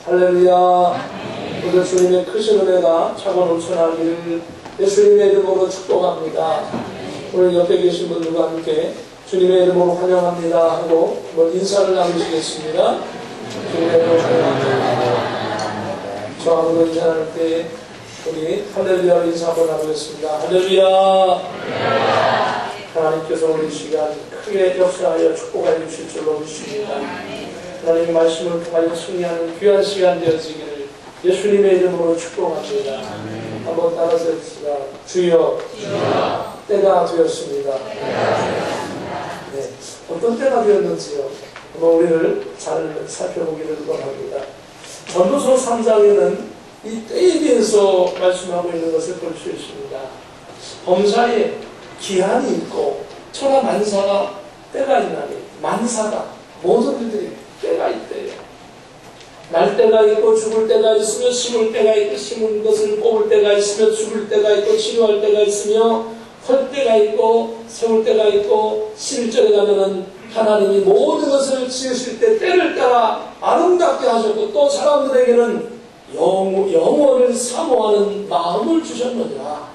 할렐루야. 오늘 주님의 크신 은혜가 차고 넘쳐나기를 예수님의 이름으로 축복합니다. 오늘 옆에 계신 분들과 함께 주님의 이름으로 환영합니다 하고 인사를 나누시겠습니다. 주님의 이름으로 환영합니다. 저하고 인사할 때 우리 할렐루야 인사 한번 하겠습니다. 할렐루야. 하나님께서 우리 시간 크게 역사하여 축복하여 주실 줄로 믿습니다. 하나님의 말씀을 통하여 승리하는 귀한 시간 되어지기를 예수님의 이름으로 축복합니다. 한번 따라서 해봅시다. 주여, 때가 되었습니다. 네. 어떤 때가 되었는지요? 한번 우리를 잘 살펴보기를 원합니다. 전도서 3장에는 이 때에 대해서 말씀하고 있는 것을 볼 수 있습니다. 범사에 기한이 있고 천하만사가 때가 있나니 만사가 모든 일들이 때가 있대요. 날 때가 있고 죽을 때가 있으며 심을 때가 있고 심은 것을 뽑을 때가 있으며 죽을 때가 있고 치료할 때가 있으며 헐 때가 있고 세울 때가 있고 11절에 가면은 하나님이 모든 것을 지으실 때 때를 따라 아름답게 하셨고 또 사람들에게는 영원을 사모하는 마음을 주셨느니라.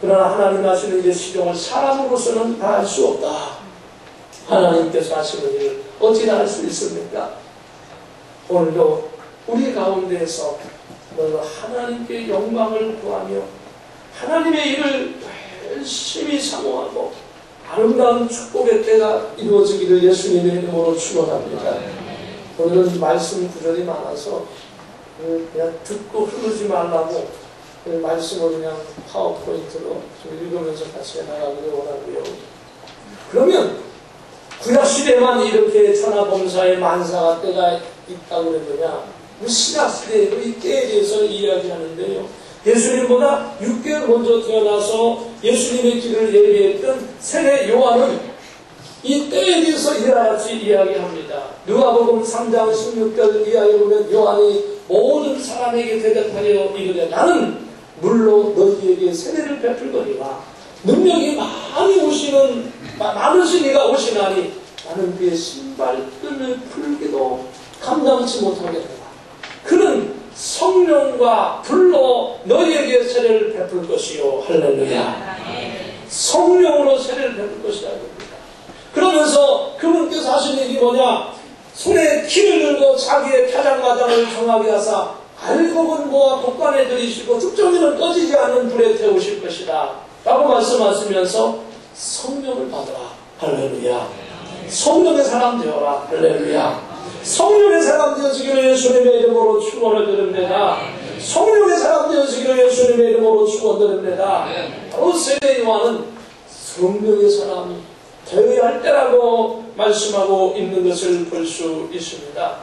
그러나 하나님 하시는 이 시종을 사람으로서는 다 할 수 없다. 하나님께서 하시는 일을 어찌나 할 수 있습니까? 오늘도 우리 가운데에서 하나님께 영광을 구하며 하나님의 일을 열심히 사모하고 아름다운 축복의 때가 이루어지기를 예수님의 이름으로 축원합니다. 오늘은 말씀 구절이 많아서 그냥 듣고 흐르지 말라고 말씀을 그냥 파워포인트로 좀 읽으면서 같이 나가기를 원하고요. 그러면 구약시대만 이렇게 천하범사의 만사가 때가 있다고 그랬느냐? 신약시대에도 이 때에 대해서 이야기하는데요. 예수님보다 6개월 먼저 태어나서 예수님의 길을 예비했던 세례 요한은 이 때에 대해서 이와 같이 이야기합니다. 누가복음 3장 16절 이하에 보면 요한이 모든 사람에게 대답하여 이르되 나는 물로 너희에게 세례를 베풀거니와 능력이 많으신 이가 오시나니 나는 그의 신발끈을 풀기도 감당치 못하겠노라. 그는 성령과 불로 너희에게 세례를 베풀 것이요. 할렐루야. 성령으로 세례를 베풀 것이라고 합니다. 그러면서 그분께서 하신 일이 뭐냐? 손에 키를 들고 자기의 타작마당을 정하게 하사 알곡은 모아 곡간에 들이시고 죽정이는 꺼지지 않는 불에 태우실 것이다 라고 말씀하시면서 성령을 받으라. 할렐루야. 성령의 사람 되어라. 할렐루야. 성령의 사람 되어지기를 예수님의 이름으로 축원을 드립니다. 성령의 사람 되어지기를 예수님의 이름으로 축원드립니다. 바로 세례 요한은 성령의 사람이 되어야 할 때라고 말씀하고 있는 것을 볼 수 있습니다.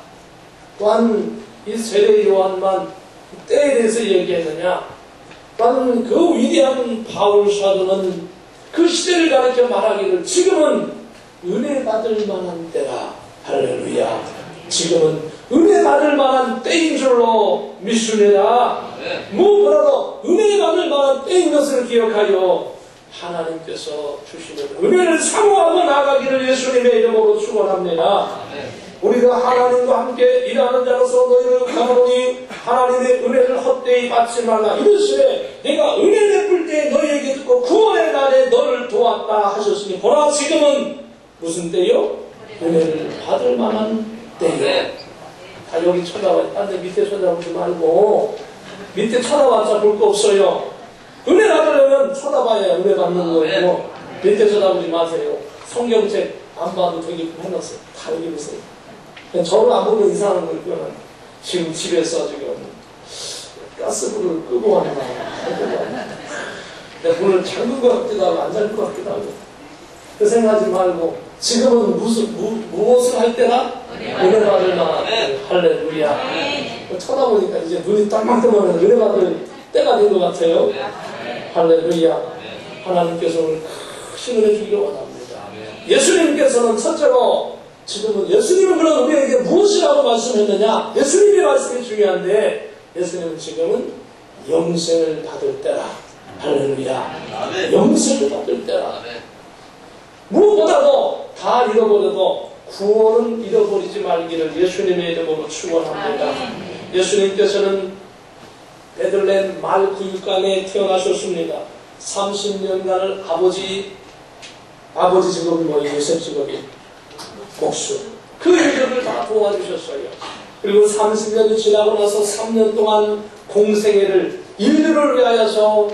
또한 이 세례 요한만 때에 대해서 얘기했느냐? 또한 그 위대한 바울 사도는 그 시대를 가르쳐 말하기를 지금은 은혜 받을 만한 때라. 할렐루야. 지금은 은혜 받을 만한 때인 줄로 믿습니다. 무엇보다도 은혜 받을 만한 때인 것을 기억하여 하나님께서 주시는 은혜를 사모하고 나가기를 예수님의 이름으로 축원합니다. 우리가 하나님과 함께 일하는 자로서 너희를 강하노니 하나님의 은혜를 헛되이 받지 말라. 이르시되 내가 은혜 베풀 때 너희에게 듣고 구원의 날에 너를 도왔다 하셨으니 보라 지금은 무슨 때요? 은혜를 받을 만한 때요. 다 여기 쳐다봐. 딴 데 밑에 쳐다보지 말고 밑에 쳐다봤자 볼 거 없어요. 은혜 받으려면 쳐다봐야 은혜 받는 거예요. 밑에 쳐다보지 마세요. 성경책 안 봐도 되게 해놨어요. 다 여기 보세요. 저를 안 보면 이상한 거고요. 지금 집에서 지금 가스불을 끄고 왔나. 내가 문을 잠근 것 같기도 하고 안 잠근 것 같기도 하고. 그 생각하지 말고 지금은 무엇을 할 때나 은혜 받을 만한 할렐루야. 쳐다보니까 이제 눈이 딱딱하면 은혜 받을 때가 된 것 같아요. 할렐루야. 하나님께서 오늘 크신 은혜 주기를 원합니다. 예수님께서는 첫째로 지금은 예수님은 그런 우리에게 무엇이라고 말씀했느냐? 예수님의 말씀이 중요한데 예수님은 지금은 영생을 받을 때라. 할렐루야. 영생을 받을 때라. 무엇보다도 다 잃어버려도 구원은 잃어버리지 말기를 예수님의 이름으로 축원합니다. 예수님께서는 베들레헴 말구육간에 태어나셨습니다. 30년간을 아버지 직업이 뭐예요? 요셉 직업이 목수. 그 일들을 다 도와주셨어요. 그리고 30년이 지나고 나서 3년 동안 공생애를 인류를 위하여서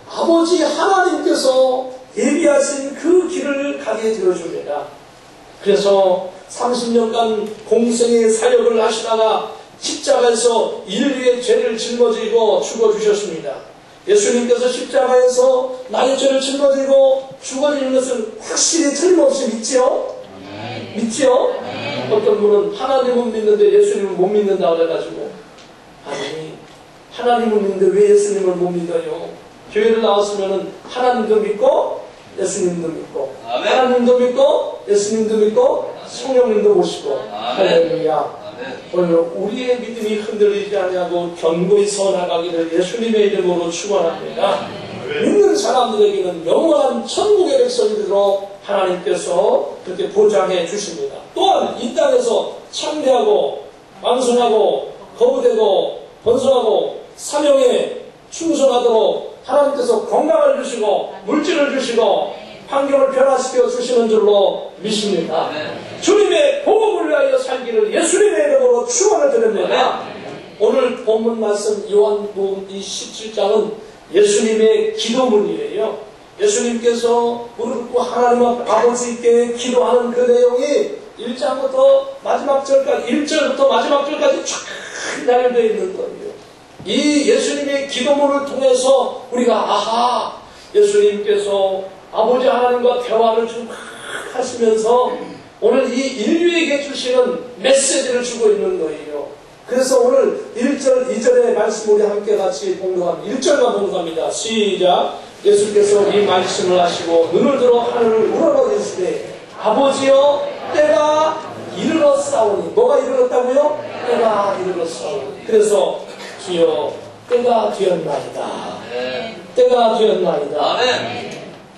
아버지 하나님께서 예비하신 그 길을 가게 되어줍니다. 그래서 30년간 공생의 사역을 하시다가 십자가에서 인류의 죄를 짊어지고 죽어주셨습니다. 예수님께서 십자가에서 나의 죄를 짊어지고 죽어지는 것을 확실히 틀림없이 믿지요? 믿지요? 어떤 분은 하나님은 믿는데 예수님을 못 믿는다고 해가지고, 아니, 하나님을 믿는데 왜 예수님을 못 믿어요? 교회를 나왔으면 하나님도 믿고 예수님도 믿고, 하나님도 믿고 예수님도 믿고 성령님도 모시고, 할렐루야. 오늘 우리의 믿음이 흔들리지 않냐고 견고히 서 나가기를 예수님의 이름으로 축원합니다. 믿는 사람들에게는 영원한 천국의 백성이 되도록 하나님께서 그렇게 보장해 주십니다. 또한 이 땅에서 창대하고 왕성하고 거부되고 번성하고 사명에 충성하도록 하나님께서 건강을 주시고 물질을 주시고 환경을 변화시켜 주시는 줄로 믿습니다. 주님의 복음을 위하여 살기를 예수님의 이름으로 축원을 드립니다. 오늘 본문 말씀 요한복음 17장은 예수님의 기도문이에요. 예수님께서 무릎 꿇고 하나님 아버지께 기도하는 그 내용이 1장부터 마지막 절까지 1절부터 마지막 절까지 쫙 나열되어 있는 거예요. 이 예수님의 기도문을 통해서 우리가 아하, 예수님께서 아버지 하나님과 대화를 좀 하시면서 오늘 이 인류에게 주시는 메시지를 주고 있는 거예요. 그래서 오늘 1절, 2절의 말씀 우리 함께 같이 봉독합니다. 1절만 봉독합니다. 시작. 예수께서 이 말씀을 하시고 눈을 들어 하늘을 우러러주시되 아버지여 때가 이르렀사오니. 뭐가 이르렀다고요? 때가 이르렀사오니. 그래서 주여 때가 되었나이다. 때가 되었나이다.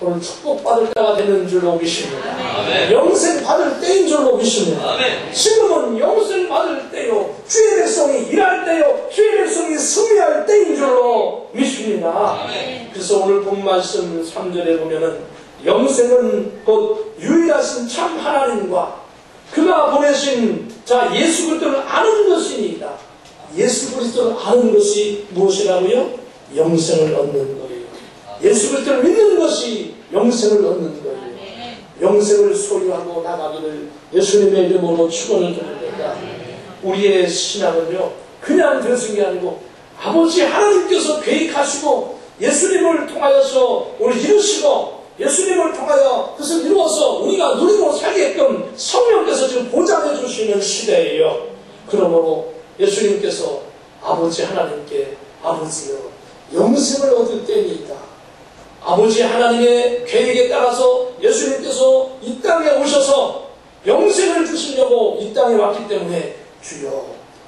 오늘 축복받을 때가 되는 줄로 믿습니다. 영생 받을 때인 줄로 믿습니다. 지금은 영생 받을 때요, 주의 백성이 일할 때요, 주의 백성이 승리할 때인 줄로 믿습니다. 그래서 오늘 본 말씀 3절에 보면은 영생은 곧 유일하신 참 하나님과 그가 보내신 자 예수 그리스도를 아는 것이니이다. 예수 그리스도를 아는 것이 무엇이라고요? 영생을 얻는 거예요. 예수 그리스도를 믿는 것이 영생을 얻는 거예요. 영생을 소유하고 나가기를 예수님의 이름으로 축원을 드립니다. 우리의 신앙은요, 그냥 되는 게 아니고 아버지 하나님께서 계획하시고 예수님을 통하여서 우리 이루시고 예수님을 통하여 그것을 이루어서 우리가 누리고 살게끔 성령께서 지금 보장해 주시는 시대예요. 그러므로 예수님께서 아버지 하나님께 아버지여 영생을 얻을 때입니다. 아버지 하나님의 계획에 따라서 예수님께서 이 땅에 오셔서 영생을 주시려고 이 땅에 왔기 때문에 주여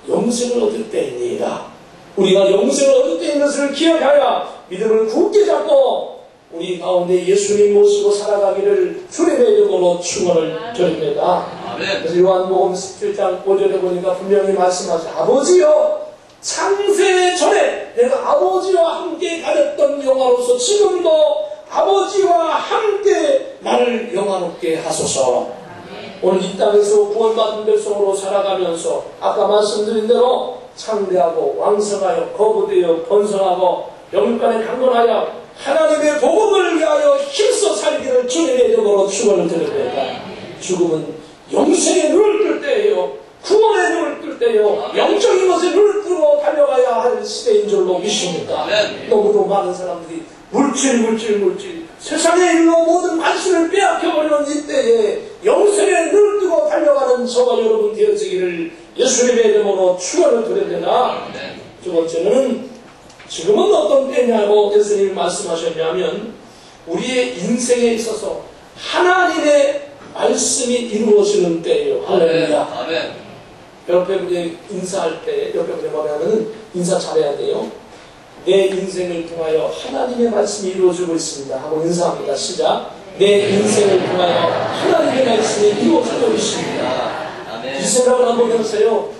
영생을 얻을 때입니다. 우리가 영생을 얻을 때인 것을 기억하여 믿음을 굳게 잡고 우리 가운데 예수님 모시고 살아가기를 주님의 이름으로 축원을 드립니다. 그래서 요한복음 17장 5절에 보니까 분명히 말씀하시죠. 아버지여 창세 전에 내가 아버지와 함께 가졌던 영화로서 지금도 아버지와 함께 나를 영화롭게 하소서. 오늘 이 땅에서 구원받은 백성으로 살아가면서 아까 말씀드린 대로 창대하고 왕성하여 거부되어 번성하고 영육간에 강건하여 하나님의 복음을 위하여 힘써 살기를 주님의 이름으로 축원을 드립니다. 죽음은 영생의 눈을 뜰 때예요. 구원의 눈을 뜰 때요. 영적인 것에 눈을 뜨고 달려가야 할 시대인 줄로 믿습니다. 너무도 많은 사람들이 물질 세상의 일로 모든 관심을 빼앗겨버리는 이때에 영생의 눈을 뜨고 달려가는 저와 여러분 되어지기를 예수님의 이름으로 축원을 드립니다. 두 번째는 지금은 어떤 때냐고 예수님이 말씀하셨냐면 우리의 인생에 있어서 하나님의 말씀이 이루어지는 때예요. 할렐루야. 옆에 분이 인사할 때 옆에 분이 뭐냐면 인사 잘해야 돼요. 내 인생을 통하여 하나님의 말씀이 이루어지고 있습니다 하고 인사합니다. 시작. 내 인생을 통하여 하나님의 말씀이 이루어지고 있습니다. 이 생각을 한번 해보세요.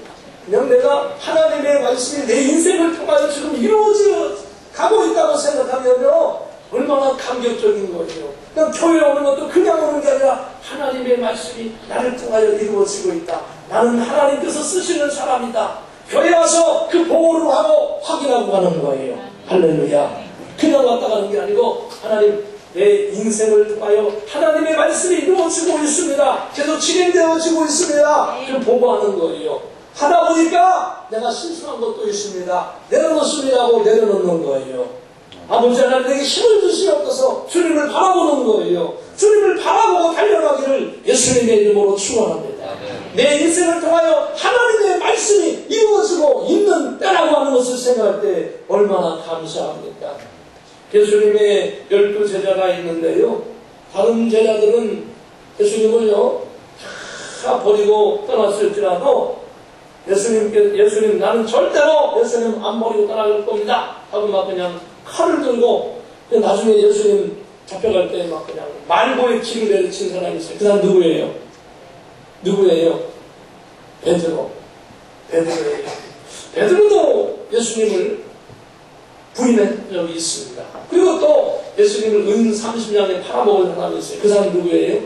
그냥 내가 하나님의 말씀이 내 인생을 통하여 지금 이루어져 가고 있다고 생각하면요, 얼마나 감격적인 거예요. 그냥 교회에 오는 것도 그냥 오는 게 아니라 하나님의 말씀이 나를 통하여 이루어지고 있다. 나는 하나님께서 쓰시는 사람이다. 교회 와서 그 보고를 하고 확인하고 가는 거예요. 할렐루야. 그냥 왔다 가는 게 아니고 하나님, 내 인생을 통하여 하나님의 말씀이 이루어지고 있습니다. 계속 진행되어지고 있습니다. 그 보고하는 거예요. 하다 보니까 내가 실수한 것도 있습니다. 내려놓습니다고 내려놓는 거예요. 아버지 하나님에게 힘을 주시옵소서. 주님을 바라보는 거예요. 주님을 바라보고 달려가기를 예수님의 이름으로 축원합니다. 내 인생을 통하여 하나님의 말씀이 이루어지고 있는 때라고 하는 것을 생각할 때 얼마나 감사합니까? 예수님의 12 제자가 있는데요, 다른 제자들은 예수님을요 다 버리고 떠났을지라도 예수님 나는 절대로 예수님 안 버리고 떠나갈 겁니다 하고 막 그냥 칼을 들고, 나중에 예수님 잡혀갈 때 막 그냥 말고의 길을 내리친 사람이 있어요. 그 사람 누구예요? 베드로예요. 베드로도 예수님을 부인한 적이 있습니다. 그리고 또 예수님을 은 30냥에 팔아먹은 사람이 있어요. 그 사람 누구예요?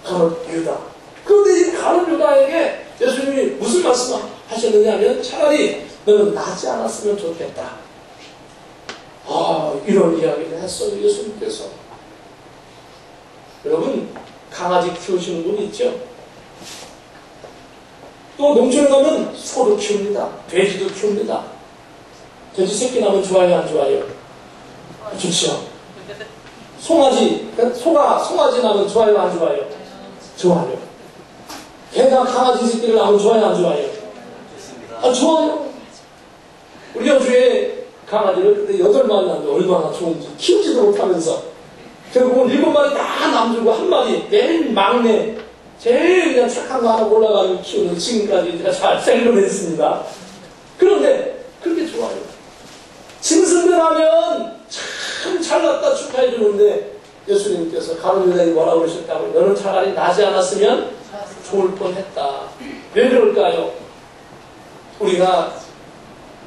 가룟 유다. 그런데 이 가룟 유다에게 예수님이 무슨 말씀 하셨느냐 하면, 차라리 너는 나지 않았으면 좋겠다. 이런 이야기를 했어요, 예수님께서. 여러분, 강아지 키우시는 분 있죠? 또 농촌에 가면 소도 키웁니다. 돼지도 키웁니다. 돼지 새끼 나면 좋아요, 안 좋아요? 좋죠. 송아지 나면 좋아요, 안 좋아요? 좋아요. 개가 강아지 새끼를 낳으면 좋아요, 안 좋아요? 좋아요. 우리 여주에 강아지를 그때 8마리 낳는데 얼마나 좋은지, 키우지도 못하면서 결국은 7마리 다 남주고 1마리 맨 막내 제일 그냥 착한 거 하나 올라가는 키우는 지금까지 제가 잘 생존했습니다. 그런데 그렇게 좋아요. 짐승들 하면 참 잘났다 축하해 주는데, 예수님께서 가룟 유다에게 뭐라고 그러셨다고요? 너는 차라리 나지 않았으면 좋을 뻔했다. 왜 그럴까요? 우리가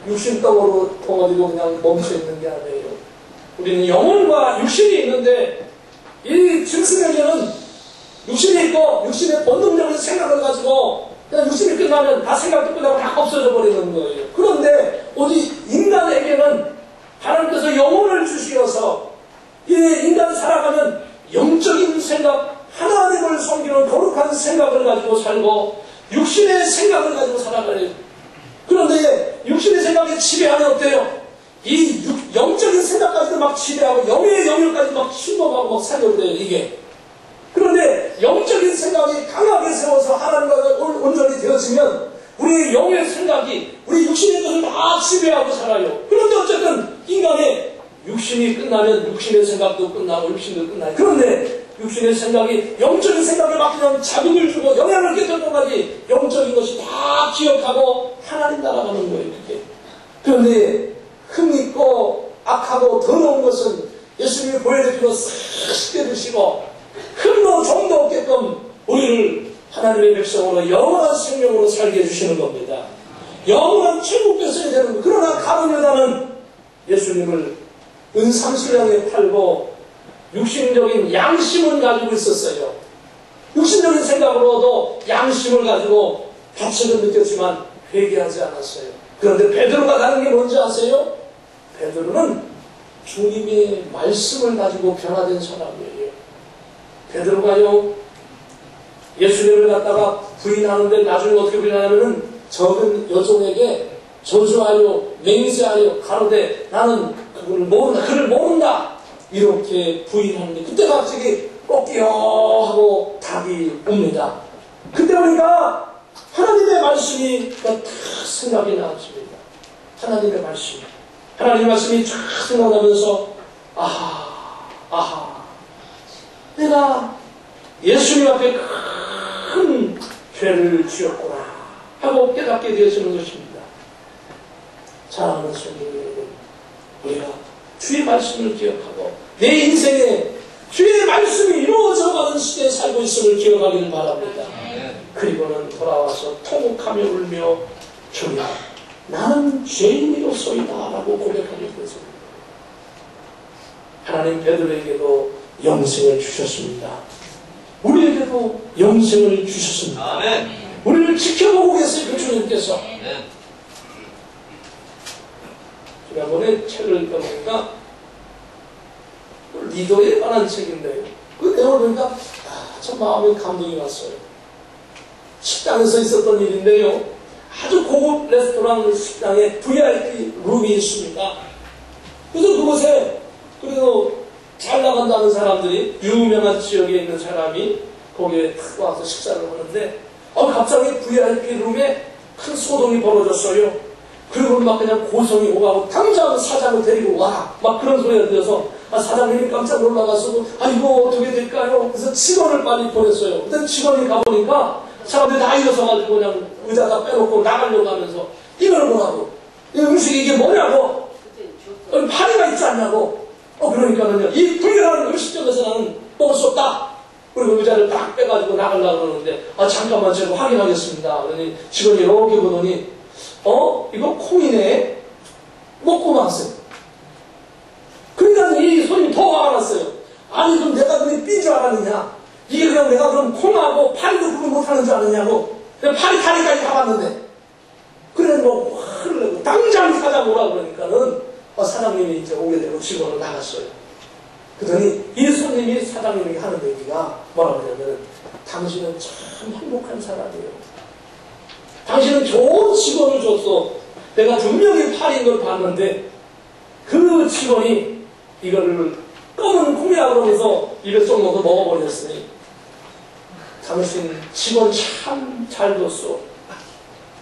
육신떡으로 덩어리고 그냥 멈춰있는 게 아니에요. 우리는 영혼과 육신이 있는데, 이 짐승에게는 육신이 있고 육신의 본능적인 생각을 가지고 그냥 육신이 끝나면 다 생각도 끝나고 다 없어져 버리는 거예요. 그런데 오직 인간에게는 하나님께서 영혼을 주시어서 이 인간 살아가면 영적인 생각, 하나님을 섬기는 거룩한 생각을 가지고 살고 육신의 생각을 가지고 살아가요. 그런데 육신의 생각이 지배하면 어때요? 이 영적인 생각까지도 막 지배하고 영의 영역까지 막 침범하고 막 살려버려요, 이게. 그런데 영적인 생각이 강하게 세워서 하나님과 온전히 되어지면 우리의 영의 생각이 우리 육신의 것을 다 지배하고 살아요. 그런데 어쨌든 인간의 육신이 끝나면 육신의 생각도 끝나고 육신도 끝나요. 그런데 육신의 생각이 영적인 생각에 막 그냥 자극을 주고 영향을 끼칠 때까지 영적인 것이 다 기억하고 하나님 따라가는 거예요, 그게. 그런데 흠있고 악하고 더러운 것은 예수님이 보여드리고 싹 씻겨주시고 흠도 정도 없게끔 우리를 하나님의 백성으로 영원한 생명으로 살게 해주시는 겁니다. 영원한 천국 백성이 되는 것. 그러나 가룟 유다는 예수님을 은 30냥에 팔고 육신적인 양심을 가지고 있었어요. 육신적인 생각으로도 양심을 가지고 가책을 느꼈지만 회개하지 않았어요. 그런데 베드로가 다른 게 뭔지 아세요? 베드로는 주님의 말씀을 가지고 변화된 사람이에요. 베드로가요, 예수님을 갖다가 부인하는데 나중에 어떻게 부인하냐면은 적은 여종에게 저주하여 맹세하여 가로되 나는 그를 모른다 이렇게 부인하는데, 그때 갑자기 꺾여 하고 답이 옵니다. 그때 보니까 하나님의 말씀이 딱 생각이 나왔습니다. 하나님의 말씀이 쫙 생각나면서 내가 예수님 앞에 큰 죄를 지었구나 하고 깨닫게 되어지는 것입니다. 사랑하는 성도 여러분, 우리가 주의 말씀을 기억하고 내 인생에 주의 말씀이 이루어져가는 시대에 살고 있음을 기억하기를 바랍니다. 그리고는 돌아와서 통곡하며 울며 주님 나는 죄인이로소이다 라고 고백하게 됐습니다. 하나님 베드로에게도 영생을 주셨습니다. 우리에게도 영생을 주셨습니다. 아멘. 우리를 지켜보고 계세요. 그 주님께서. 아멘. 지난번에 책을 읽어보니까 리더에 관한 책인데요. 그 내용을 보니까 참 마음에 감동이 왔어요. 식당에서 있었던 일인데요. 아주 고급 레스토랑 식당에 VIP 룸이 있습니다. 그래서 그곳에 그래도 잘 나간다는 사람들이 유명한 지역에 있는 사람이 거기에 탁 와서 식사를 하는데 갑자기 VIP 룸에 큰 소동이 벌어졌어요. 그리고 막 그냥 고성이 오가고 당장 사장을 데리고 와 막 그런 소리가 들려서 사장님이 깜짝 놀라가지고 이거 어떻게 될까요? 그래서 직원을 빨리 보냈어요. 근데 직원이 가보니까 사람들이 다 일어서가지고 그냥 의자다 빼놓고 나가려고 하면서 이걸 뭐라고? 이 음식이 이게 뭐냐고? 파리가 있지 않냐고? 그러니까는요, 이 불결한 음식점에서 나는 먹을 수 없다. 그리고 의자를 딱 빼가지고 나가려고 그러는데, 잠깐만 제가 확인하겠습니다. 그러니 직원이 이렇게 보더니, 이거 콩이네? 먹고 마세요. 그러니까 이 손님이 더 화가 났어요. 아니, 그럼 내가 그게 삔 줄 알았느냐? 이게 그냥 내가 그럼 콩하고 파리도 구분 못하는 줄 아느냐고? 내가 파리 다리까지 가봤는데. 그래, 뭐, 화를 내고, 당장 사장 오라 그러니까는, 사장님이 이제 오게 되고 직원을 나갔어요. 그러더니 이 손님이 사장님에게 하는 얘기가 뭐라고 하냐면 당신은 참 행복한 사람이에요. 당신은 좋은 직원을 줬어. 내가 분명히 팔인 걸 봤는데 그 직원이 이거를 검은 콩이라고 그러면서 입에 쏙 넣어서 먹어버렸으니 당신 직원 참 잘 줬어.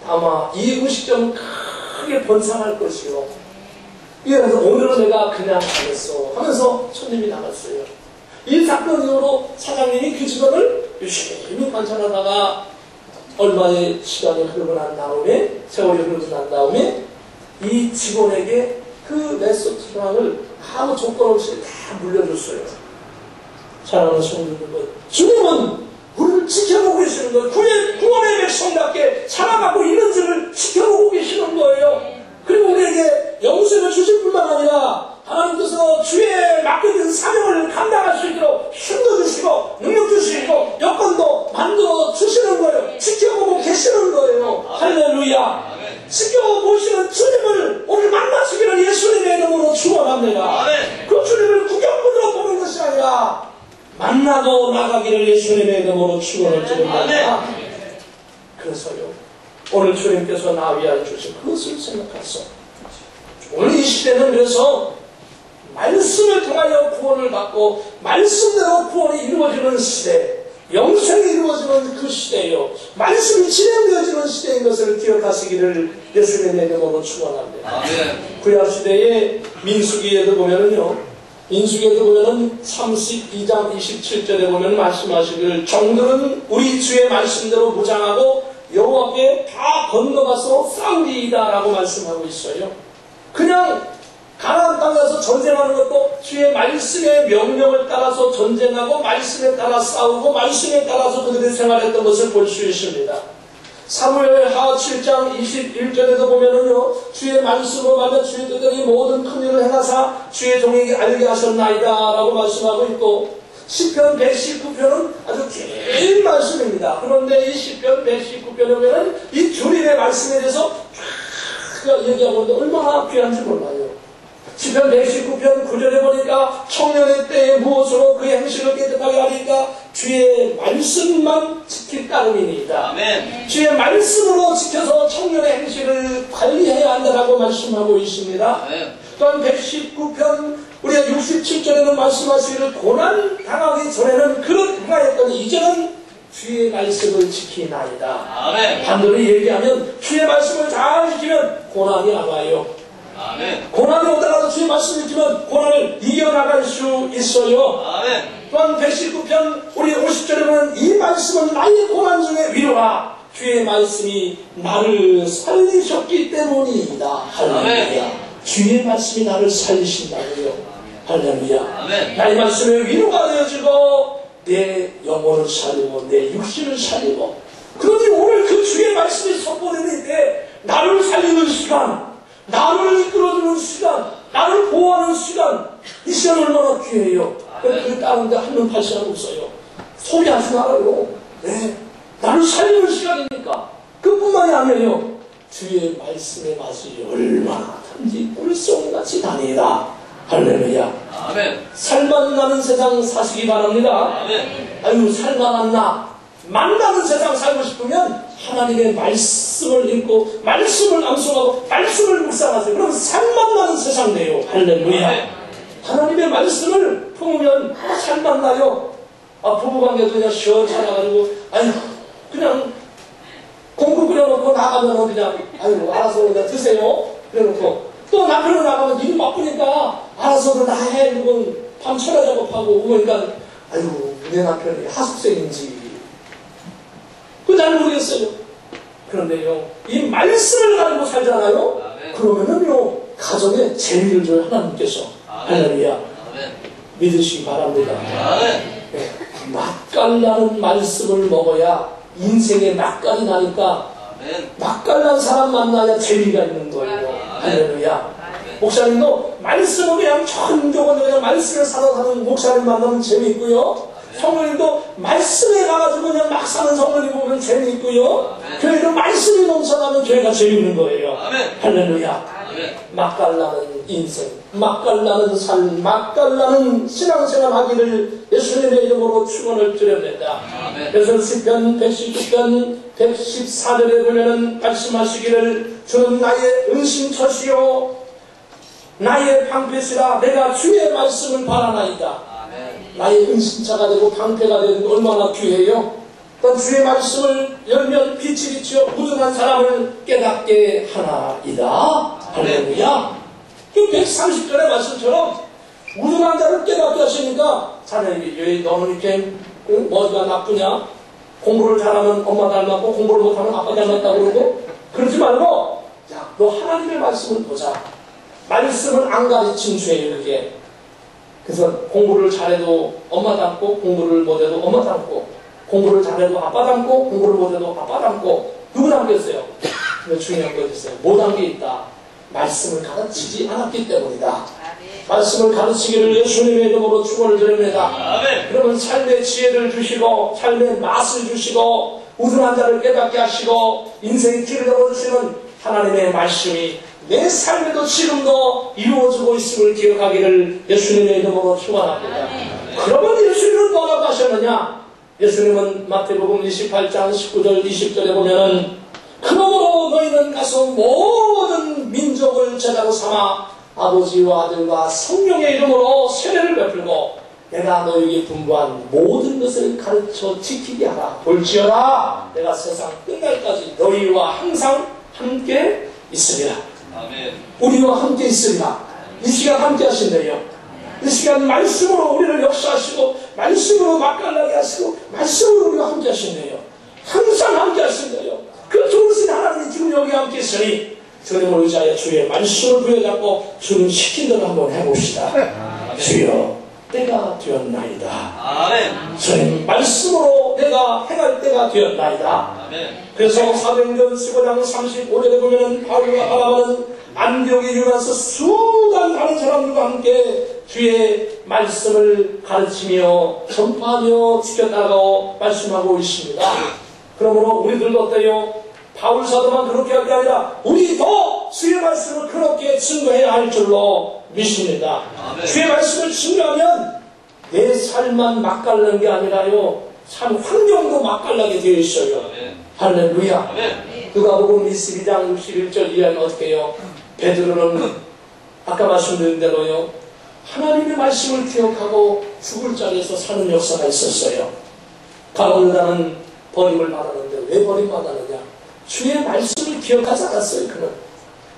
아마 이 음식점은 크게 번창할 것이요. 그래서 오늘은 내가 그냥 가겠어 하면서 손님이 나갔어요. 이 사건 이후로 사장님이 그 직원을 열심히 관찰하다가 얼마의 시간이 흐르고 난 다음에 세월이 흐르고 난 다음에 이 직원에게 그 레스토랑을 아무 조건 없이 다 물려줬어요. 사랑하는 성도 여러분, 주님은 우리를 지켜보고 계시는 거예요. 구원의 백성답게 살아가고 있는지를 지켜보고 계시는 거예요. 그리고 우리에게 영생을 주실 뿐만 아니라 하나님께서 주의 맡겨진 사명을 감당할 수 있도록 힘도 주시고 능력 주시고 여건도 만들어 주시는 거예요. 지켜보고 계시는 거예요. 할렐루야. 지켜보시는 주님을 오늘 만나시기를 예수님의 이름으로 축원합니다. 그 주님을 구경꾼으로 보는 것이 아니라 만나고 나가기를 예수님의 이름으로 축원을 드립니다. 그래서요, 오늘 주님께서 나 위하여 주신 그것을 생각하소. 오늘 이 시대는 그래서 말씀을 통하여 구원을 받고 말씀대로 구원이 이루어지는 시대, 영생이 이루어지는 그 시대예요. 말씀이 진행되어지는 시대인 것을 기억하시기를 예수님의 이름으로 축원합니다. 구약 시대의 민수기에도 보면은요, 민수기에도 보면은 32장 27절에 보면 말씀하시기를 종들은 우리 주의 말씀대로 무장하고 여호와께 다 건너가서 싸우리이다 라고 말씀하고 있어요. 그냥 가나안 땅에 가서 전쟁하는 것도 주의 말씀의 명령을 따라서 전쟁하고 말씀에 따라 싸우고 말씀에 따라서 그들이 생활했던 것을 볼 수 있습니다. 사무엘하 7장 21절에도 보면은요, 주의 말씀으로 말며 주의 뜻대로 모든 큰 일을 행하사 주의 종에게 알게 하셨나이다 라고 말씀하고 있고, 시편 119편은 아주 긴 말씀입니다. 그런데 이 시편 119편에 보면 이 주님의 말씀에 대해서 쫙 얘기하고 있는데 얼마나 귀한지 몰라요. 시편 119편 9절에 보니까 청년의 때에 무엇으로 그의 행실을 깨끗하게 하리까 주의 말씀만 지킬 따름이니이다. 주의 말씀으로 지켜서 청년의 행실을 관리해야 한다라고 말씀하고 있습니다. 또한 119편 우리가 67절에는 말씀하시기를 고난 당하기 전에는 그런 행하였더니 이제는 주의 말씀을 지키나이다. 반대로 얘기하면 주의 말씀을 잘 지키면 고난이 안 와요. 고난이 오다가도 주의 말씀을 지키면 고난을 이겨나갈 수 있어요. 또한 119편 우리 50절에 보면 이 말씀은 나의 고난 중에 위로라. 주의 말씀이 나를 살리셨기 때문이다. 할렐루야. 주의 말씀이 나를 살리신다고요. 할렐루야. 나의 말씀에 위로가 되어지고 내 영혼을 살리고 내 육신을 살리고, 그런 주의 말씀이 선포되는 때 나를 살리는 시간, 나를 이끌어주는 시간, 나를 보호하는 시간, 이 시간 얼마나 귀해요. 그 다른데 한눈 팔 시간 없어요. 소리하지 말아요. 네. 나를 살리는 시간이니까. 그뿐만이 아니에요. 주의 말씀의 맛이 얼마나 단지 꿀송이같이 다니다. 할렐루야. 아멘. 살만 나는 세상 사시기 바랍니다. 아멘. 아유, 살만 안 나. 만나는 세상 살고 싶으면 하나님의 말씀을 읽고 말씀을 암송하고 말씀을 묵상하세요. 그럼 살만 나는 세상 돼요. 할렐루야. 아멘. 하나님의 말씀을 품으면 살만 나요. 부부관계도 그냥 시원찮아가지고 아유 그냥 공국 끓여놓고 나가면 그냥 아유 알아서 그냥 드세요. 그래놓고 또 남편은 나가면 일이 바쁘니까 알아서 다 해. 이건 밤 철야 작업하고 그러니까 아유 내 남편이 하숙생인지 잘 모르겠어요. 그런데요 이 말씀을 가지고 살잖아요. 그러면은요 가정에 재미를 줘요 하나님께서. 할렐루야. 믿으시기 바랍니다. 네. 맛깔나는 말씀을 먹어야 인생에 맛깔이 나니까 맛깔난 사람 만나야 재미가 있는 거예요. 할렐루야. 목사님도 말씀을 그냥 천조건 그냥 말씀을 사다 사는 목사님 만나면 재미있고요. 성도님도 말씀에 가가지고 그냥 막 사는 성도님 보면 재미있고요. 교회도 말씀이 넘쳐나면 교회가 재미있는 거예요. 할렐루야. 맛깔나는 인생, 맛깔나는 삶, 맛깔나는 신앙생활 하기를 예수님의 이름으로 축원을 드립니다. 그래서 시편 119편 114절에 보면은 말씀하시기를 주는 나의 은신처시요 나의 방패시라 내가 주의 말씀을 바라나이다. 나의 은신처가 되고 방패가 되는 게 얼마나 귀해요. 그러니까 주의 말씀을 열면 빛이 비치어 무능한 사람을 깨닫게 하나이다. 할렐루야. 그 130절의 말씀처럼 무능한 자를 깨닫게 하시니까 자네 왜 너는 이렇게 뭐가 나쁘냐? 공부를 잘하면 엄마 닮았고 공부를 못하면 아빠 닮았다고 그러고 그러지 말고 야, 너 하나님의 말씀을 보자. 말씀을 안 가르친 죄예요 그게. 그래서 공부를 잘해도 엄마 닮고 공부를 못해도 엄마 닮고 공부를 잘해도 아빠 닮고 공부를 못해도 아빠 닮고 누구 닮겠어요? 근데 중요한 거 있어요. 못 닮게 있다. 말씀을 가르치지 않았기 때문이다. 말씀을 가르치기를 예수님의 이름으로 축원을 드립니다. 그러면 삶의 지혜를 주시고 삶의 맛을 주시고 우둔한 자를 깨닫게 하시고 인생의 길을 열어주시는 하나님의 말씀이 내 삶에도 지금도 이루어지고 있음을 기억하기를 예수님의 이름으로 축원합니다. 그러면 예수님은 뭐라고 하셨느냐? 예수님은 마태복음 28장 19절 20절에 보면은 그러므로 너희는 가서 모든 민족을 제자로 삼아 아버지와 아들과 성령의 이름으로 세례를 베풀고 내가 너희에게 분부한 모든 것을 가르쳐 지키게 하라. 볼지어다 내가 세상 끝날까지 너희와 항상 함께 있으리라. 아멘. 우리와 함께 있으리라. 이 시간 함께 하신대요. 이 시간 말씀으로 우리를 역사하시고 말씀으로 맛깔나게 하시고 말씀으로 우리와 함께 하신대요. 항상 함께 하신대요. 그 좋으신 하나님이 지금 여기 함께 있으니 주님을 의지하여 주의 말씀을 부여잡고 주님 시킨 대로 한번 해봅시다. 주여 때가 되었나이다. 아멘. 주님 말씀으로 내가 행할 때가 되었나이다. 아멘. 그래서 사도행전 15장 35절에 보면은 바울과 바나바는 안디옥에 유면서 수많은 다른 사람들과 함께 주의 말씀을 가르치며 전파하며 지켜나가고 말씀하고 있습니다. 그러므로 우리들도 어때요? 바울 사도만 그렇게 할 게 아니라 우리도 주의 말씀을 그렇게 증거해야 할 줄로 믿습니다. 아멘. 주의 말씀을 증거하면 내 삶만 맛깔난 게 아니라요 삶 환경도 맛깔나게 되어 있어요. 아멘. 할렐루야. 누가복음 22장 61절 이하는 어떻게 해요? 베드로는 아까 말씀드린 대로요 하나님의 말씀을 기억하고 죽을 자리에서 사는 역사가 있었어요. 가룟유다는 버림을 받았는데 왜 버림받았느냐? 주의 말씀을 기억하지 않았어요. 그는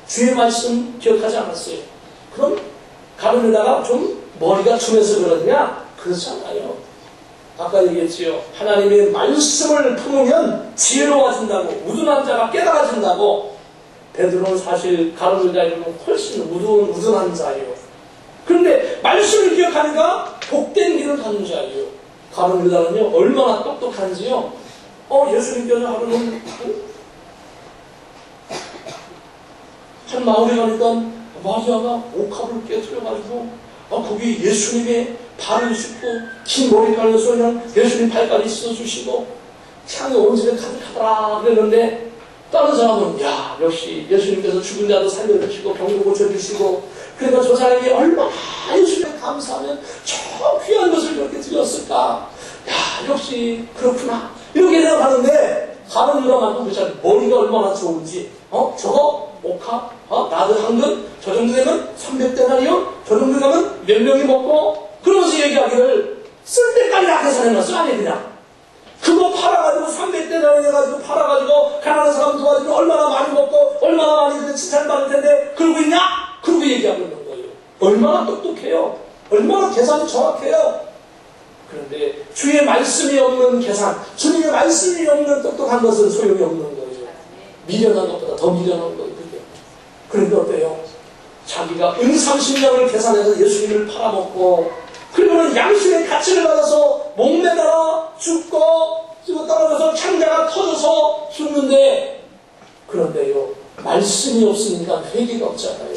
주의 말씀 기억하지 않았어요. 그럼 가룟유다가 좀 머리가 tum해서 그러느냐? 그렇지 않아요. 아까 얘기했지요. 하나님의 말씀을 품으면 지혜로워진다고 우둔한 자가 깨달아진다고. 베드로는 사실 가룟유다에는 훨씬 우둔한 자예요. 그런데 말씀을 기억하니까 복된 길을 가는 자예요. 가룟유다는요 얼마나 똑똑한지요. 예수님께서 하루는 한 마을에 가니까 마리아가 옥합을 깨트려가지고 거기 예수님의 발을 씻고 긴 머리카락을 그냥 예수님 발까지 씻어주시고 향이 온 집에 가득하더라 그랬는데, 다른 사람은 야 역시 예수님께서 죽은 자도 살려주시고 병도 고쳐주시고, 그러니까 저 사람이 얼마나 예수님에 감사하면 저 귀한 것을 그렇게 드렸을까, 야 역시 그렇구나 이렇게 생각하는데, 다른 사람만큼 그렇잖아요. 머리가 얼마나 좋은지, 저거 옥합 나도 한근 저 정도 되면 300데나리요 저 정도 되면 몇 명이 먹고, 그러면서 얘기하기를 쓸 때까지 다 계산해놨어. 아니 그냥 그거 팔아가지고 300데나리 해가지고 팔아가지고 가난한 사람 도와주면 얼마나 많이 먹고 얼마나 많이 칭찬받을 텐데 그러고 있냐? 그러고 얘기하고 있는 거예요. 얼마나 똑똑해요. 얼마나 계산이 정확해요. 그런데 주의 말씀이 없는 계산, 주님의 말씀이 없는 똑똑한 것은 소용이 없는 거예요. 미련한 것보다 더 미련한 거예요. 그런데 어때요? 자기가 30년을 계산해서 예수님을 팔아먹고, 그리고는 양심의 가치를 받아서 목매달아 죽고, 그리고 떨어져서 창자가 터져서 죽는데, 그런데요, 말씀이 없으니까 회개가 없잖아요.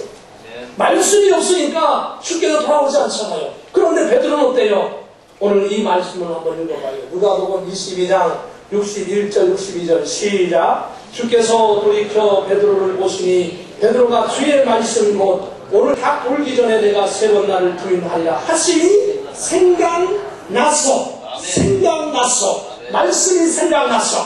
말씀이 없으니까 죽게도 돌아오지 않잖아요. 그런데 베드로는 어때요? 오늘 이 말씀을 한번 읽어봐요. 누가복음 22장 61절 62절 시작. 주께서 돌이켜 베드로를 보시니 베드로가 주의 말씀 곧 오늘 닭 울기 전에 내가 세 번 나를 부인하리라 하시니 생각났어. 말씀이 생각났어.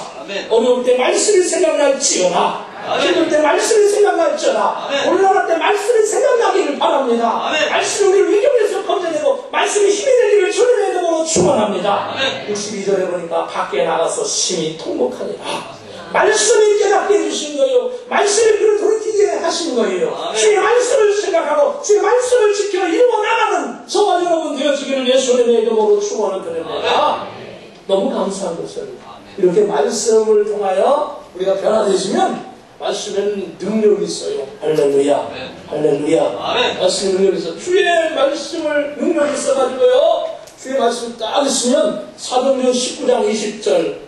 어려울 때 말씀이 생각날지어다. 힘들 때 말씀이 생각날지어다. 곤란할 때 말씀이 생각나기를 바랍니다. 말씀이 우리를 위경에서 건져내고 말씀이 힘이 되기를 주님의 이름으로 축원합니다. 62절에 보니까 밖에 나가서 심히 통곡하니라. 말씀이 깨닫게 해주신 거예요. 말씀이 그를 돌이키게 하신 거예요. 주의 말씀을 생각하고 주의 말씀을 지켜 이루어 나가는 저와 여러분 되어지기를 예수님의 이름으로 축원을 드립니다. 너무 감사한 것은 이렇게 말씀을 통하여 우리가 변화되시면 말씀에는 능력이 있어요. 할렐루야. 할렐루야. 말씀에 능력이 있어. 주의 말씀을 능력이 있어가지고요. 주의 말씀 딱 있으면 사도행전 19장 20절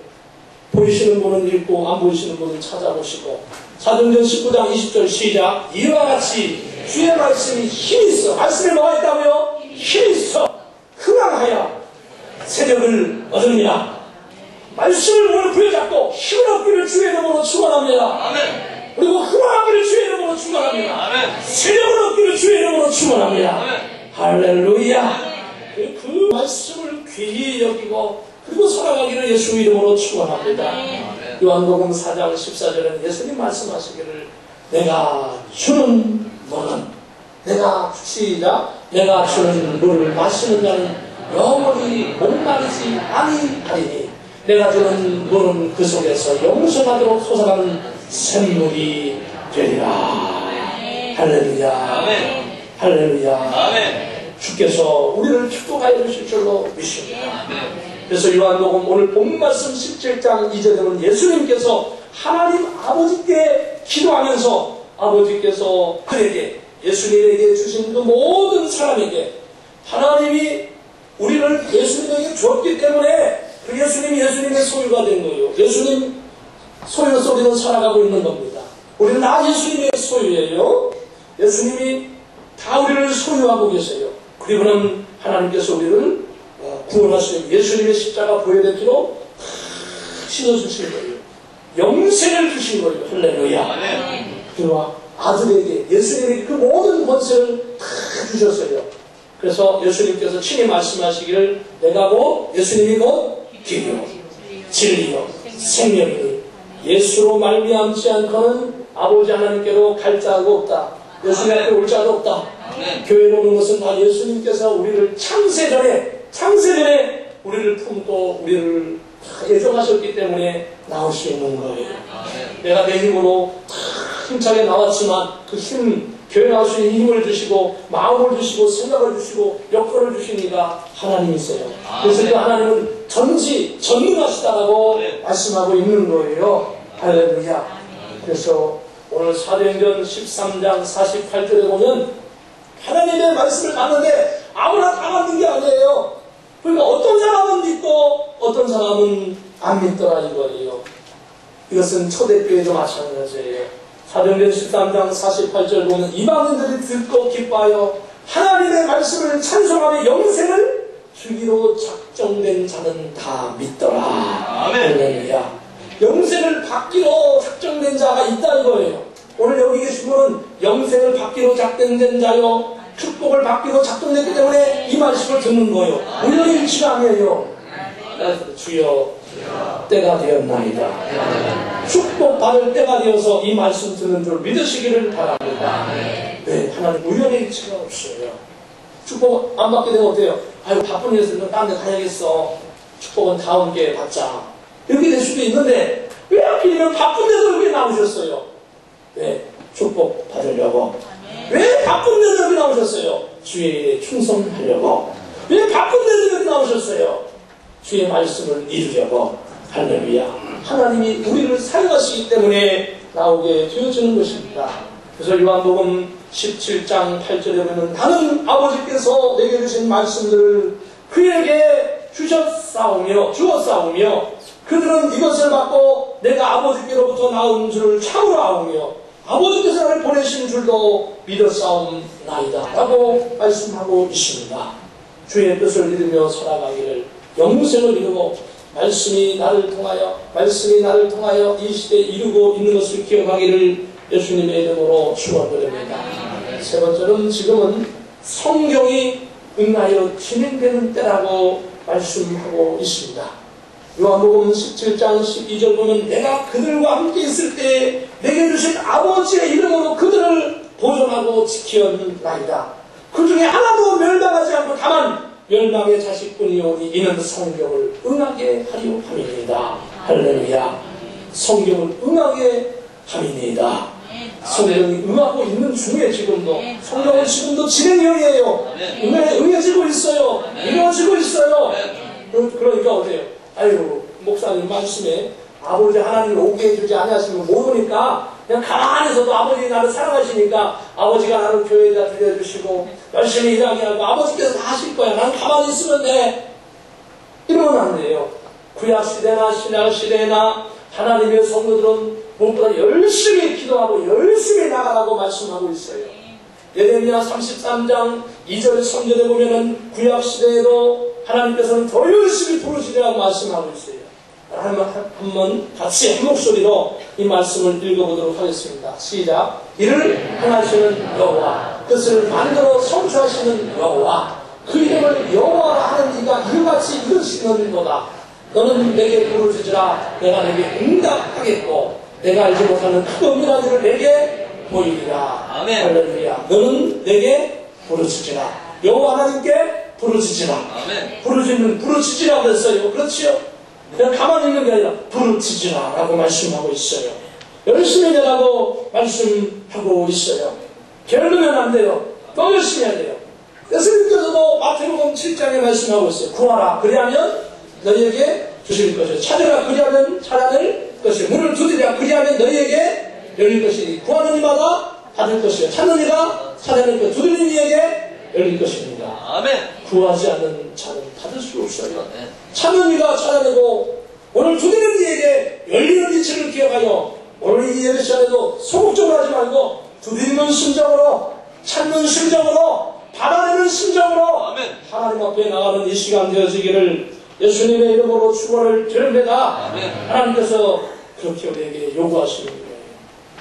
보이시는 분은 읽고 안 보이시는 분은 찾아보시고, 사도행전 19장 20절 시작. 이와 같이 주의 말씀이 힘이 있어. 말씀에 뭐가 있다고요? 힘이 있어. 흥황하여 세력을 얻으느니라. 말씀을 오늘 부여잡고 힘을 얻기를 주의 이름으로 축원합니다. 그리고 흥황하기를 주의 이름으로 축원합니다. 세력을 얻기를 주의 이름으로 축원합니다. 할렐루야. 그 말씀을 귀히 여기고 그리고 살아가기를 예수 이름으로 축원합니다. 요한복음 4장 14절에는 예수님 말씀하시기를 내가 주는 물은 내가 주는 물을 마시는 자는 영원히 목마르지 아니하리니 내가 주는 물은 그 속에서 영생하도록 솟아가는 샘물이 되리라. 할렐루야. 할렐루야. 주께서 우리를 축복하여 주실 줄로 믿습니다. 그래서 요한복음 오늘 본 말씀 17장 2절에 보면 예수님께서 하나님 아버지께 기도하면서 아버지께서 그에게 예수님에게 주신 그 모든 사람에게 하나님이 우리를 예수님에게 줬기 때문에 그 예수님이 예수님의 소유가 된 거예요. 예수님 소유로서 우리는 살아가고 있는 겁니다. 우리는 다 예수님의 소유예요. 예수님이 다 우리를 소유하고 계세요. 그리고는 하나님께서 우리를 구원하시는 예수님의 십자가 보혈의 피로 씻어주신 거예요. 영생을 주신 거예요. 할렐루야. 그리고 아들에게 예수님에게 그 모든 권세를 다 주셨어요. 그래서 예수님께서 친히 말씀하시기를 내가 곧 예수님이 곧 길이요 진리요 생명이니 예수로 말미암지 않고는 아버지 하나님께로 갈 자가 없다. 예수님 앞에 올 자가 없다. 교회에 오는 것은 다 예수님께서 우리를 창세전에 우리를 품고 우리를 예정하셨기 때문에 나올 수 있는 거예요. 내가 내 힘으로 힘차게 나왔지만 그 힘, 교회 나올 수 있는 힘을 주시고 마음을 주시고 생각을 주시고 여건을 주시니까 하나님이세요. 그래서 그 하나님은 전능하시다라고 말씀하고 있는 거예요. 할렐루야. 그래서 오늘 사도행전 13장 48절에 보면 하나님의 말씀을 받는데 아무나 다 받는 게 아니에요. 그러니까 어떤 사람은 믿고 어떤 사람은 안 믿더라 이거예요. 이것은 초대교회도 마찬가지예요. 사도행전 13장 48절 보면 이방인들이 듣고 기뻐하여 하나님의 말씀을 찬송하며 영생을 주기로 작정된 자는 다 믿더라. 할렐루야. 영생을 받기로 작정된 자가 있다 이거예요. 오늘 여기 계신 분은 영생을 받기로 작정된 자요, 축복을 받기로 작정됐기 때문에 이 말씀을 듣는 거예요. 우연의 일치가 아니에요. 주여 때가 되었나이다. 축복받을 때가 되어서 이 말씀 듣는 줄 믿으시기를 바랍니다. 네, 하나님 우연의 일치가 없어요. 축복 안 받게 되면 어때요? 아유, 바쁜 일에서 딴 데 가야겠어. 축복은 다음 기회에 받자. 이렇게 될 수도 있는데 왜 하필이면 바쁜데도 여기 나오셨어요? 네, 축복 받으려고. 왜 바쁜데도 여기 나오셨어요? 주의 충성하려고. 왜 바쁜데도 여기 나오셨어요? 주의 말씀을 이루려고. 할렐루야. 하나님이 우리를 사용하시기 때문에 나오게 되어지는 것입니다. 그래서 요한복음 17장 8절에 보면 나는 아버지께서 내게 주신 말씀들을 그에게 주었사오며 그들은 이것을 받고 내가 아버지께로부터 나온 줄을 참으로 아오며 아버지께서 나를 보내신 줄도 믿었사옵나이다 라고 말씀하고 있습니다. 주의 뜻을 이루며 살아가기를, 영생을 이루고 말씀이 나를 통하여 이 시대에 이루고 있는 것을 기억하기를 예수님의 이름으로 축원드립니다. 세 번째는 지금은 성경이 응하여 진행되는 때라고 말씀하고 있습니다. 요한복음 17장 12절 보면 내가 그들과 함께 있을 때 내게 주신 아버지의 이름으로 그들을 보존하고 지키었나이다. 그 중에 하나도 멸망하지 않고 다만 멸망의 자식뿐이오니 이는 성경을 응하게 하려 함이니이다. 할렐루야. 성경을 응하게 함이니이다. 성경이 응하고 있는 중에 지금도 성경은 지금도 진행형이에요. 응해지고 있어요. 이루어지고 있어요. 그러니까 어때요? 아유, 목사님 말씀에 아버지 하나님 오게 해주지 않으시면 모르니까 그냥 가만히 있어도 아버지 나를 사랑하시니까 아버지가 나를 교회에다 들여주시고 열심히 일하게 하고 아버지께서 다 하실 거야. 나는 가만히 있으면 돼. 이러면 안 돼요. 구약시대나 신약시대나 하나님의 성도들은 무엇보다 열심히 기도하고 열심히 나가라고 말씀하고 있어요. 예레미야 33장 2절 3절에 보면은 구약시대에도 하나님께서는 더 열심히 부르시리라고 말씀하고 있어요. 한번 같이 한 목소리로 이 말씀을 읽어보도록 하겠습니다. 시작. 이를 행하시는 여호와, 뜻을 만들어 성취하시는 여호와, 그 이름을 여호와라 하는 이가 이같이 이르시는도다. 너는 내게 부르짖으라. 내가 내게 응답하겠고 내가 알지 못하는 큰 은밀한 일을 내게 보이리라. 아멘. 할렐루야. 너는 내게 부르짖으라. 여호와 하나님께 부르짖으라. 아멘. 부르짖으라 그랬어요. 그렇지요? 그냥 가만히 있는 게 아니라 부르짖으라 라고 말씀하고 있어요. 열심히 내라고 말씀하고 있어요. 게으르면 안 돼요. 더 열심히 해야 돼요. 예수님께서도 마태복음 7장에 말씀하고 있어요. 구하라. 그리하면 너희에게 주실 것이요. 찾으라. 그리하면 찾아낼 것이요. 문을 두드리라. 그리하면 너희에게 열릴 것이니 구하는 이마다 받을 것이요. 찾는 이가 찾아낼 것. 두드리는 이에게 열릴 것입니다. 아멘. 구하지 않는 자는 받을 수 없어요. 찾는 이가 찾아내고 오늘 두드리는 이에게 열리는 이치를 기억하여 오늘 이 예배 시간에도 소극적으로 하지 말고 두드리는 심정으로, 찾는 심정으로, 받아내는 심정으로 아멘. 하나님 앞에 나가는 이 시간 되어지기를 예수님의 이름으로 축원을 드립니다. 하나님께서 그렇게 우리에게 요구하시는 거예요.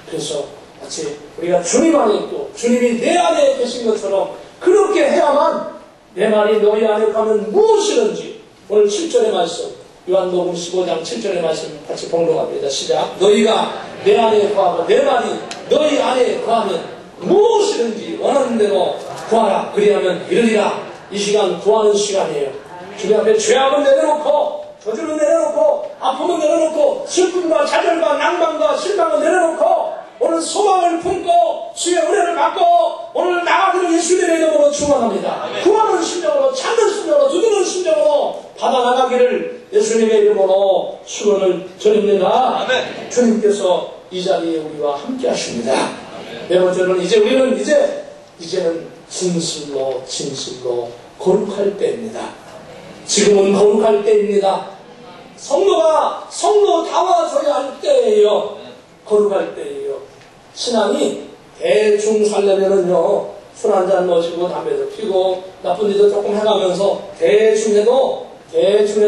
그래서 마치 우리가 주님 안에 있고 주님이 내 안에 계신 것처럼 그렇게 해야만 내 말이 너희 안에 가면 무엇이든지. 오늘 7절의 말씀, 요한복음 15장 7절의 말씀 같이 봉독합니다. 시작. 너희가 내 안에 거하고 내 말이 너희 안에 거하면 무엇이든지 원하는 대로 구하라. 그리하면 이르리라. 이 시간 구하는 시간이에요. 주님 앞에 죄악은 내려놓고, 저주를 내려놓고, 아픔은 내려놓고, 슬픔과 좌절과 낭만과 실망은 내려놓고, 오늘 소망을 품고 주의 은혜를 받고 오늘 나가기를 예수님의 이름으로 축원합니다. 구하는 심정으로, 찾는 심정으로, 두드리는 심정으로 받아 나가기를 예수님의 이름으로 축원을 드립니다. 아멘. 주님께서 이 자리에 우리와 함께 하십니다. 네 번째는 우리는 이제는 진실로 거룩할 때입니다. 지금은 거룩할 때입니다. 성도다워져야 할 때예요. 거룩할 때예요. 신앙이 대충 살려면은요, 술 한잔 마시고 담배도 피고 나쁜 일도 조금 해가면서 대충 해도 되는지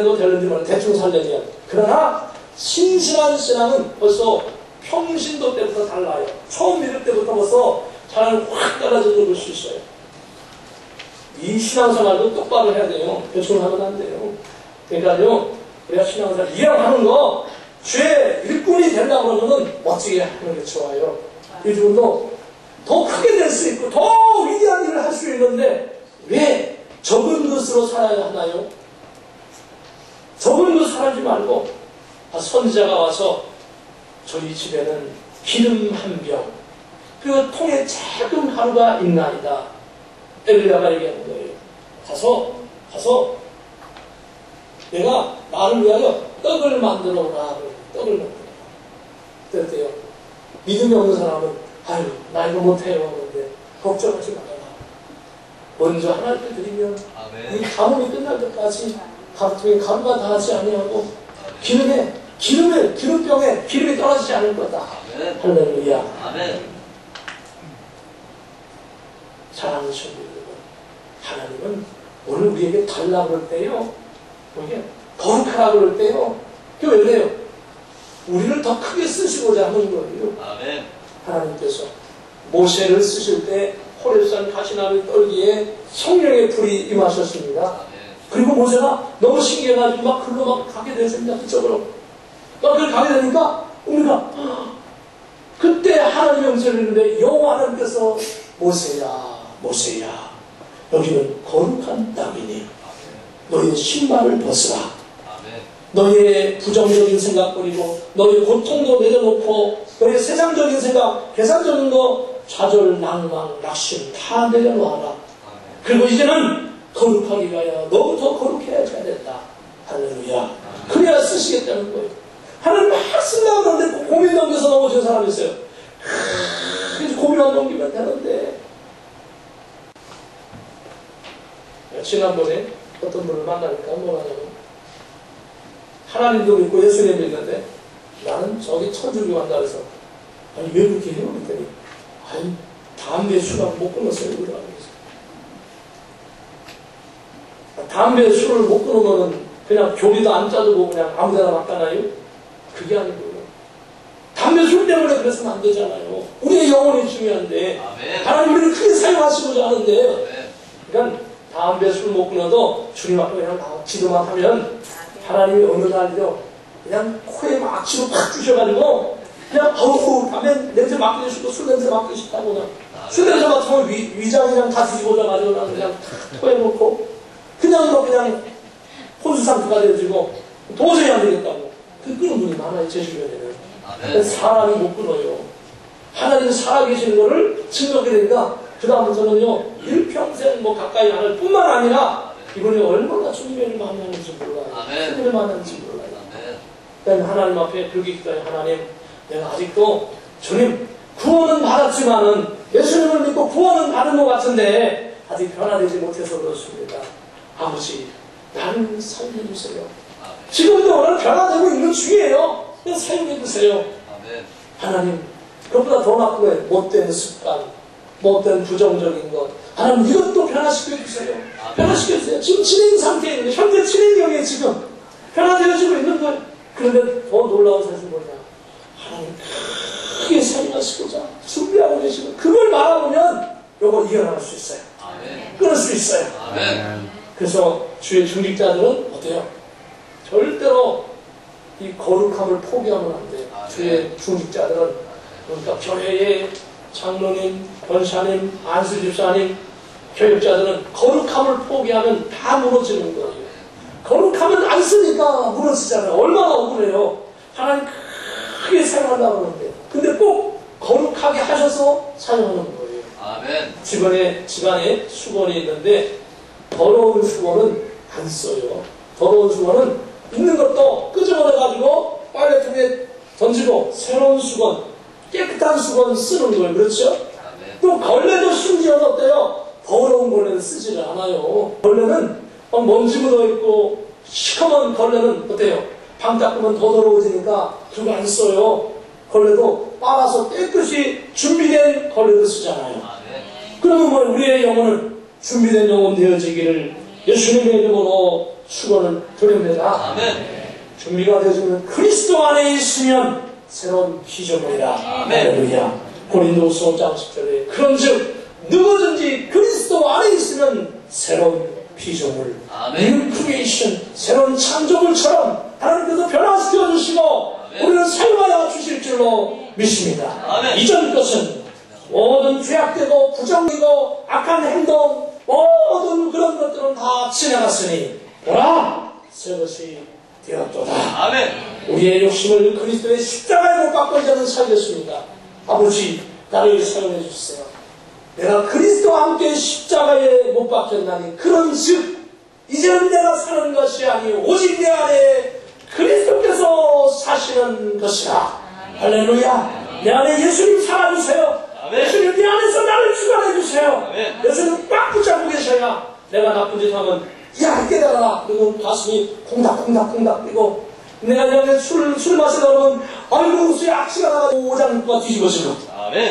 모르는 대충 살려야. 그러나 신실한 신앙은 벌써 평신도 때부터 달라요. 처음 믿을 때부터 벌써 사람을 확 달라져서 볼 수 있어요. 이 신앙생활도 똑바로 해야 돼요. 대충 하면 안 돼요. 그러니까요, 우리가 신앙생활 이왕하는 거 죄 일꾼이 되려고 그러면 멋지게 하는 게 좋아요. 요즘도 더 크게 될 수 있고 더 위대한 일을 할 수 있는데 왜 적은 것으로 살아야 하나요? 적은 것 살지 말고 선지자가 와서 저희 집에는 기름 한 병, 그 통에 작은 가루가 있나이다. 엘리야가 얘기하는 거예요. 가서 내가 나를 위하여 떡을 만들어 오라. 떡을 만들어 오라. 그랬대요. 믿음이 없는 사람은 아유 나 이거 못해요. 그런데 걱정하지 말아라. 먼저 하나님께 드리면 이 가뭄이 끝날 때까지 가루통에 가루가 닿지 아니하고 기름병에 기름이 떨어지지 않을 거다. 할렐루야. 사랑하는 친구 여러분, 하나님은 오늘 우리에게 달라고 그럴 때요, 우리에게 거룩하라고 그럴 때요, 그게 왜 그래요? 우리를 더 크게 쓰시고자 하는 거예요. 하나님께서 모세를 쓰실 때 호렙산 가시나무 떨기에 성령의 불이 임하셨습니다. 그리고 모세가 너무 신기해가지고 막 글로 막 가게 되었습니다. 그쪽으로 막 그걸 가게 되니까 우리가 그때 하나님의 음성을 듣는데 여호와 하나님께서 모세야 여기는 거룩한 땅이니 너의 신발을 벗으라. 너의 부정적인 생각 버리고 너의 고통도 내려놓고 너의 세상적인 생각, 계산적인 거, 좌절, 낭망, 낙심 다 내려놓아라. 그리고 이제는 거룩하기 위하여 너부터 거룩해야지 된다. 할렐루야. 그래야 쓰시겠다는 거예요. 하나님 막 쓰려고 하는데 고민 넘겨서 넘어진 사람이 있어요. 그래서 고민만 넘기면 되는데. 지난번에 어떤 분을 만나니까 뭐라냐면 하나님도 믿고 예수님 믿는데 나는 저기 천주교 간다 그래서 아니 왜 그렇게 해요? 그랬더니 아니 담배 술하고 못 끊었어요. 그러더라고요. 담배 술을 못 끊으면 그냥 교리도 안 짜주고 그냥 아무데나 막 가나요? 그게 아니고요. 담배 술 때문에 그래서는 안 되잖아요. 우리의 영혼이 중요한데 하나님 우리를 크게 사용하시고자 하는데 그러니까 담배 술 못 끊어도 주님 앞에 그냥 기도만 하면 하나님이 어느 날요 그냥 코에 막 치고 팍 주셔가지고 그냥 어우 담배 냄새 맡기고 싶고 술 냄새 맡기고 싶다고 그냥 술 냄새 맡으면 위장이랑 다 뒤집어져가지고 그냥 코에 놓고 그냥 혼수 상태가 되어지고 도저히 안 되겠다고 그 끊은 분이 많아요. 제 주변에는. 사람이 못 끊어요. 하나님 살아계시는 거를 증거하게 되니까 그 다음부터는요 일평생 뭐 가까이 하늘 뿐만 아니라 이분이 얼마나 주님을 만나는지 몰라요. 주님을 만나는지 몰라요. 그러니까 하나님 앞에 그렇게 기도해요. 하나님 내가 아직도 주님 구원은 받았지만은 예수님을 믿고 구원은 받은 것 같은데 아직 변화되지 못해서 그렇습니다. 아버지 나를 사용해주세요. 지금도 오늘 변화되고 있는 중이에요. 그냥 사용해주세요. 하나님 그것보다 더 나쁜 거예요. 못된 습관, 못된 부정적인 것 하나님 이것도 변화시켜주세요. 변화시켜주세요. 지금 진행 상태에 있는 현재 진행형에 지금 변화되어지고 있는 거예요. 그런데 더 놀라운 사실은 뭐냐, 하나님 크게 사용하시고자 준비하고 계시고 그걸 말하면 요거 이겨나갈 수 있어요. 끊을 수 있어요. 그래서 주의 중직자들은 어때요? 절대로 이 거룩함을 포기하면 안 돼요. 주의 중직자들은 그러니까 교회의 장로님, 권사님, 안수집사님, 교육자들은 거룩함을 포기하면 다 무너지는 거예요. 거룩함은 안 쓰니까 무너지잖아요. 얼마나 억울해요. 하나님 크게 사용하려고 하는데 근데 꼭 거룩하게 하셔서 사용하는 거예요. 집안에 수건이 있는데 더러운 수건은 안 써요. 더러운 수건은 있는 것도 끄집어내가지고 빨래통에 던지고 새로운 수건, 깨끗한 수건 쓰는 거예요. 그렇죠? 또 걸레도 심지어는 어때요? 더러운 걸레는 쓰지를 않아요. 걸레는 먼지 묻어있고 시커먼 걸레는 어때요? 방 닦으면 더 더러워지니까 그거 안 써요. 걸레도 빨아서 깨끗이 준비된 걸레를 쓰잖아요. 그러면 뭐 우리의 영혼은 준비된 영혼 되어지기를 예수님의 이름으로 축원을 드립니다. 준비가 되어지면 그리스도 안에 있으면 새로운 피조물이다. 할렐루야. 고린도후서 5장 10절에 그런즉 누구든지 그리스도 안에 있으면 새로운 피조물, New Creation, 새로운 창조물처럼 하나님께서 변화시켜 주시고 우리를 사용하여 주실 줄로 믿습니다. 이전 것은 모든 죄악되고 부정이고 악한 행동, 모든 그런 것들은 다 지나갔으니 보라, 새 것이 되었도다. 우리의 욕심을 그리스도의 십자가에 못 박고 이제는 살겠습니다. 아버지, 나를 사용해 주세요. 내가 그리스도와 함께 십자가에 못 박혔나니 그런즉 이제는 내가 사는 것이 아니요 오직 내 안에 그리스도께서 사시는 것이라. 할렐루야. 내 안에 예수님 살아주세요. 예수님 내 안에서 나를 주관해 주세요. 예수님 꽉 붙잡고 계셔야 내가 나쁜 짓 하면 야 깨달아라. 그리고 가슴이 콩닥콩닥콩닥 뛰고 내가 그냥 술 마시려면 아이고 술 악취가 나가지고 오장과 뒤집어지고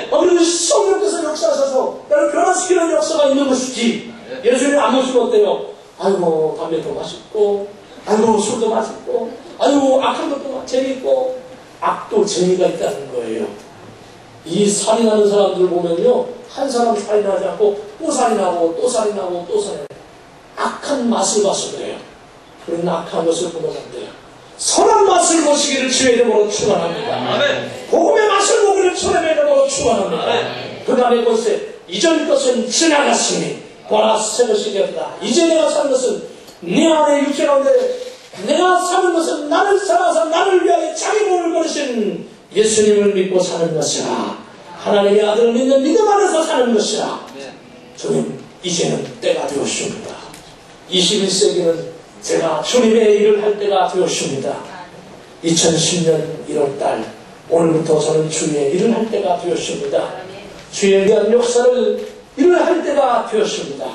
그리고 성령께서 역사하셔서 나를 변화시키는 역사가 있는 것이지. 예수님 안 모시면 어때요? 아이고 담배도 맛있고 아이고 술도 맛있고 아이고 악한 것도 재미있고 악도 재미가 있다는 거예요. 이 살인하는 사람들 보면요 한 사람 살인하지 않고 또 살인하고 또 살인하고 또 살인하고 악한 맛을 봐서 그래요. 우리는 악한 것을 보면 안 돼요. 선한 맛을 보시기를 주의 이름으로 축원합니다. 복음의 맛을 보기를 주의 이름으로 축원합니다. 그 다음에 보세요. 이전 것은 지나갔으니 보라 새 것이 되었다. 이제 내가 사는 것은 네 안에 육체 가운데 내가 사는 것은 나를 살아서 나를 위하여 자기 몸을 버리신 예수님을 믿고 사는 것이라. 하나님의 아들을 믿는 믿음 안에서 사는 것이라. 주님 이제는 때가 되었습니다. 21세기는 제가 주님의 일을 할 때가 되었습니다. 2010년 1월달 오늘부터 저는 주의 일을 할 때가 되었습니다. 주에 대한 역사를 일을 할 때가 되었습니다.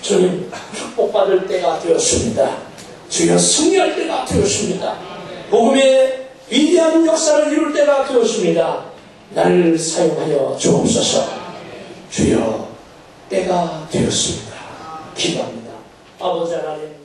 주님 축복받을 때가 되었습니다. 주여 승리할 때가 되었습니다. 복음의 위대한 역사를 이룰 때가 되었습니다. 나를 사용하여 주옵소서. 주여 때가 되었습니다. 기도합니다. 아버지 하나님